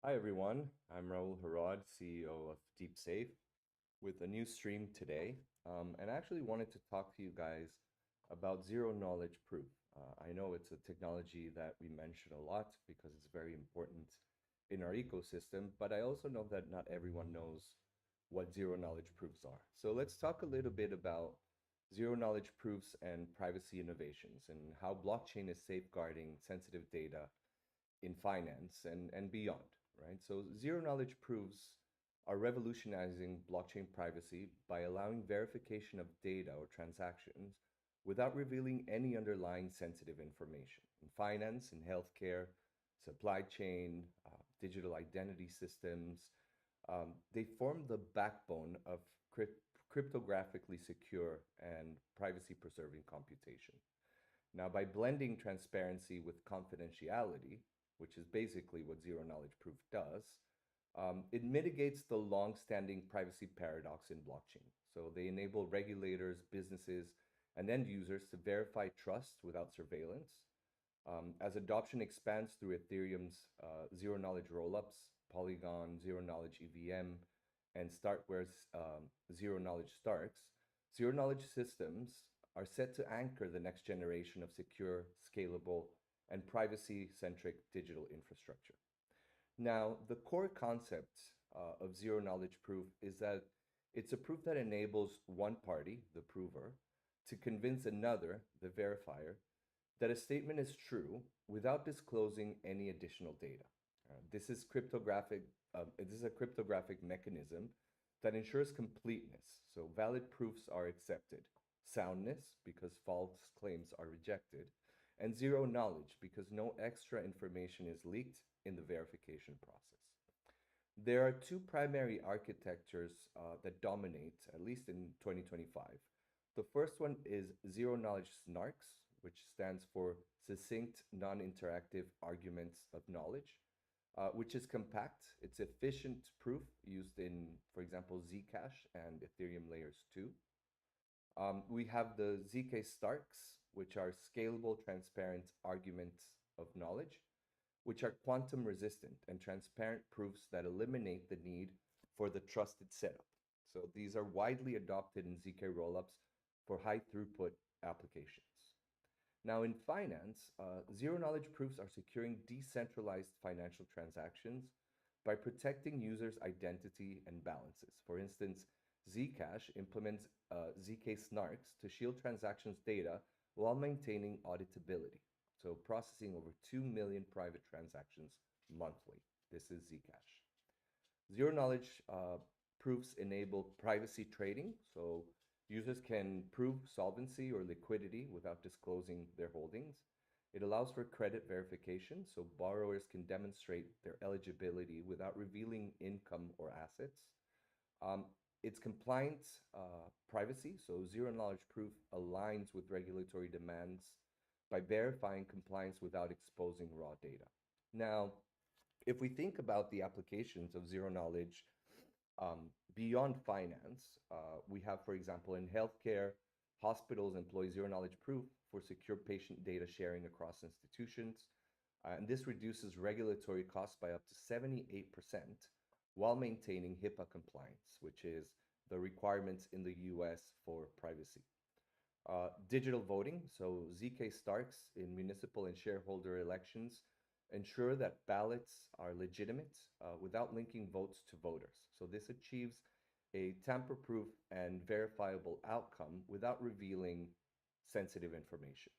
Hi everyone, I'm Raul Harad, CEO of DeepSafe, with a new stream today. And I actually wanted to talk to you guys about zero knowledge proof. I know it's a technology that we mention a lot because it's very important in our ecosystem, but I also know that not everyone knows what zero knowledge proofs are. So let's talk a little bit about zero knowledge proofs and privacy innovations and how blockchain is safeguarding sensitive data in finance and beyond, right? So zero knowledge proofs are revolutionizing blockchain privacy by allowing verification of data or transactions without revealing any underlying sensitive information. In finance, in healthcare, supply chain, digital identity systems, they form the backbone of cryptographically secure and privacy preserving computation. Now, by blending transparency with confidentiality, which is basically what zero knowledge proof does, it mitigates the long-standing privacy paradox in blockchain. So they enable regulators, businesses, and end users to verify trust without surveillance. As adoption expands through Ethereum's zero knowledge rollups, Polygon, zero knowledge EVM, and Starkware's zero knowledge Starks, zero knowledge systems are set to anchor the next generation of secure, scalable, and privacy centric digital infrastructure. Now, the core concept of zero knowledge proof is that it's a proof that enables one party, the prover, to convince another, the verifier, that a statement is true without disclosing any additional data. This is a cryptographic mechanism that ensures completeness. So valid proofs are accepted, soundness because false claims are rejected, and zero knowledge because no extra information is leaked in the verification process. There are two primary architectures that dominate, at least in 2025. The first one is zero knowledge SNARKs, which stands for Succinct Non-Interactive Arguments of Knowledge, which is compact. It's efficient proof used in, for example, Zcash and Ethereum layers 2. We have the ZK Starks, which are scalable, transparent arguments of knowledge, which are quantum resistant and transparent proofs that eliminate the need for the trusted setup. So these are widely adopted in ZK rollups for high throughput applications. Now, in finance, zero knowledge proofs are securing decentralized financial transactions by protecting users' identity and balances. For instance, Zcash implements ZK snarks to shield transactions data while maintaining auditability. So, processing over 2 million private transactions monthly. This is Zcash. Zero knowledge proofs enable privacy trading. So, users can prove solvency or liquidity without disclosing their holdings. It allows for credit verification, so borrowers can demonstrate their eligibility without revealing income or assets. Um, it's compliant privacy, so zero knowledge proof aligns with regulatory demands by verifying compliance without exposing raw data. Now, if we think about the applications of zero knowledge beyond finance, we have, for example, in healthcare, hospitals employ zero knowledge proof for secure patient data sharing across institutions. And this reduces regulatory costs by up to 78% while maintaining HIPAA compliance, which is the requirements in the US for privacy. Digital voting, so ZK Starks in municipal and shareholder elections ensure that ballots are legitimate without linking votes to voters. So this achieves a tamper-proof and verifiable outcome without revealing sensitive information.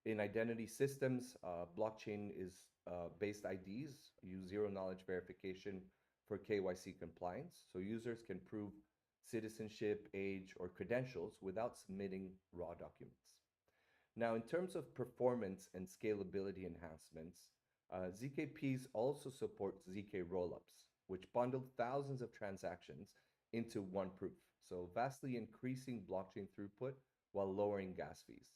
In identity systems, blockchain is based IDs use zero knowledge verification for KYC compliance. So users can prove citizenship, age, or credentials without submitting raw documents. Now, in terms of performance and scalability enhancements, ZKPs also support ZK rollups, which bundle thousands of transactions into one proof, so vastly increasing blockchain throughput while lowering gas fees.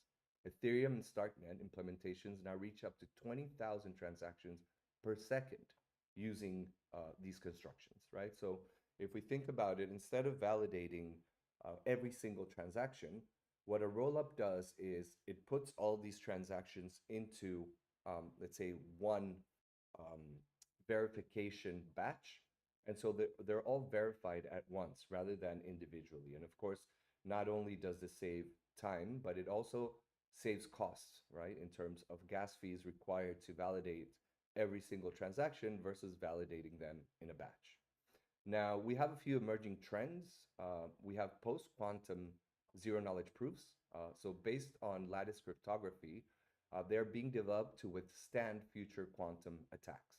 Ethereum and Starknet implementations now reach up to 20,000 transactions per second using these constructions, right? So if we think about it, instead of validating every single transaction, what a rollup does is it puts all these transactions into, let's say, one um, verification batch. And so they're all verified at once rather than individually. And of course, not only does this save time, but it also saves costs, right? In terms of gas fees required to validate every single transaction versus validating them in a batch. Now, we have a few emerging trends. We have post quantum zero knowledge proofs. So, based on lattice cryptography, they're being developed to withstand future quantum attacks.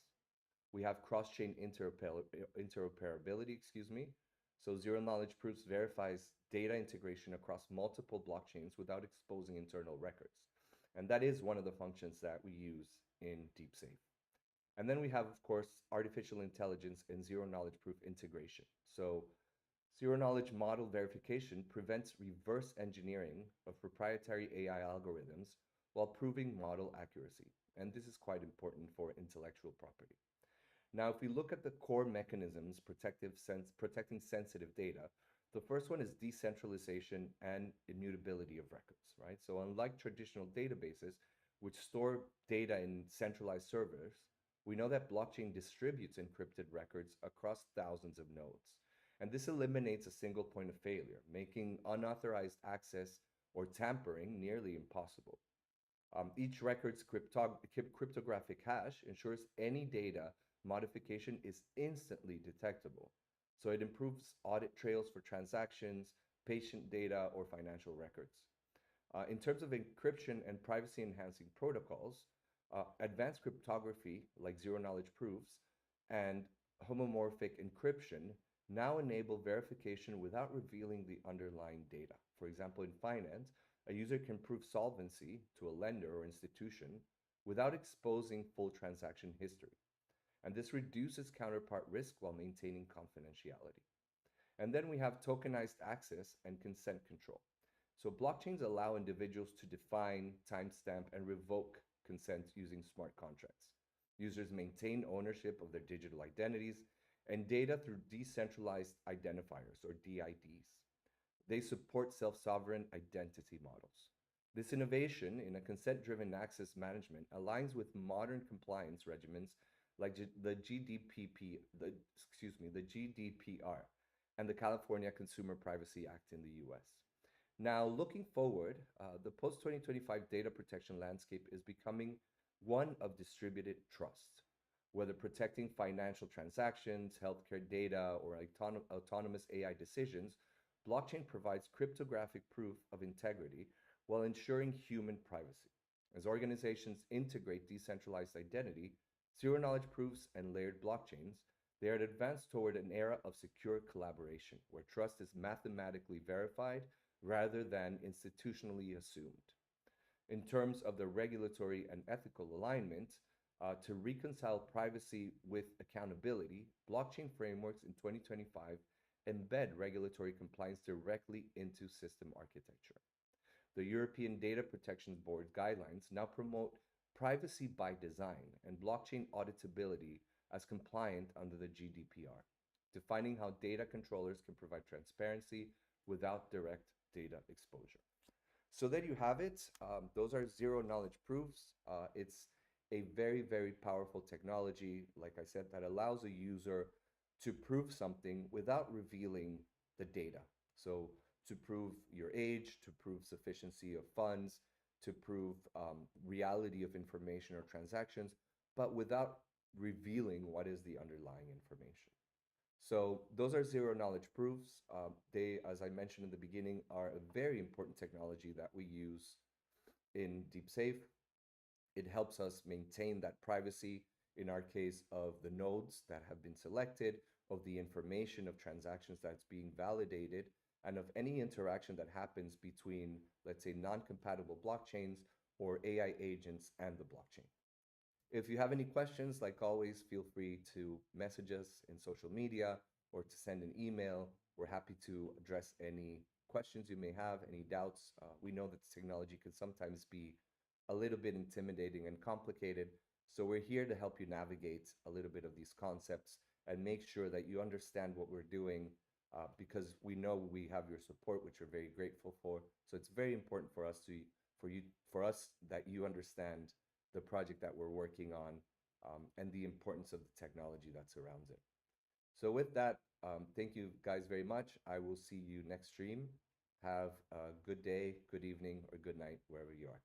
We have cross-chain interoperability, excuse me. So zero knowledge proofs verifies data integration across multiple blockchains without exposing internal records. And that is one of the functions that we use in DeepSafe. And then we have, of course, artificial intelligence and zero knowledge proof integration. So zero knowledge model verification prevents reverse engineering of proprietary AI algorithms while proving model accuracy. And this is quite important for intellectual property. Now, if we look at the core mechanisms protecting sensitive data, the first one is decentralization and immutability of records, right? So unlike traditional databases, which store data in centralized servers, we know that blockchain distributes encrypted records across thousands of nodes. And this eliminates a single point of failure, making unauthorized access or tampering nearly impossible. Each record's cryptographic hash ensures any data modification is instantly detectable. So it improves audit trails for transactions, patient data, or financial records. In terms of encryption and privacy enhancing protocols, advanced cryptography like zero knowledge proofs and homomorphic encryption now enable verification without revealing the underlying data. For example, in finance, a user can prove solvency to a lender or institution without exposing full transaction history. And this reduces counterpart risk while maintaining confidentiality. And then we have tokenized access and consent control. So blockchains allow individuals to define, timestamp, and revoke consent using smart contracts. Users maintain ownership of their digital identities and data through decentralized identifiers or DIDs. They support self-sovereign identity models. This innovation in a consent-driven access management aligns with modern compliance regimens like the GDPR and the California Consumer Privacy Act in the US. Now, looking forward, the post-2025 data protection landscape is becoming one of distributed trust. Whether protecting financial transactions, healthcare data, or autonomous AI decisions, blockchain provides cryptographic proof of integrity while ensuring human privacy. As organizations integrate decentralized identity, zero knowledge proofs, and layered blockchains, they are advanced toward an era of secure collaboration where trust is mathematically verified rather than institutionally assumed. In terms of the regulatory and ethical alignment, to reconcile privacy with accountability, blockchain frameworks in 2025 embed regulatory compliance directly into system architecture. The European Data Protection Board guidelines now promote privacy by design and blockchain auditability as compliant under the GDPR, defining how data controllers can provide transparency without direct data exposure. So there you have it. Those are zero knowledge proofs. It's a very, very powerful technology, like I said, that allows a user to prove something without revealing the data. So to prove your age, to prove sufficiency of funds, to prove reality of information or transactions, but without revealing what is the underlying information. So those are zero knowledge proofs. They, as I mentioned in the beginning, are a very important technology that we use in DeepSafe. It helps us maintain that privacy, in our case, of the nodes that have been selected, of the information of transactions that's being validated, and of any interaction that happens between, let's say, non-compatible blockchains or AI agents and the blockchain. If you have any questions, like always, feel free to message us in social media or to send an email. We're happy to address any questions you may have, any doubts. We know that technology can sometimes be a little bit intimidating and complicated, so we're here to help you navigate a little bit of these concepts and make sure that you understand what we're doing, because we know we have your support, which we're very grateful for. So it's very important for us that you understand the project that we're working on and the importance of the technology that surrounds it. So with that, thank you guys very much. I will see you next stream. Have a good day, good evening, or good night, wherever you are.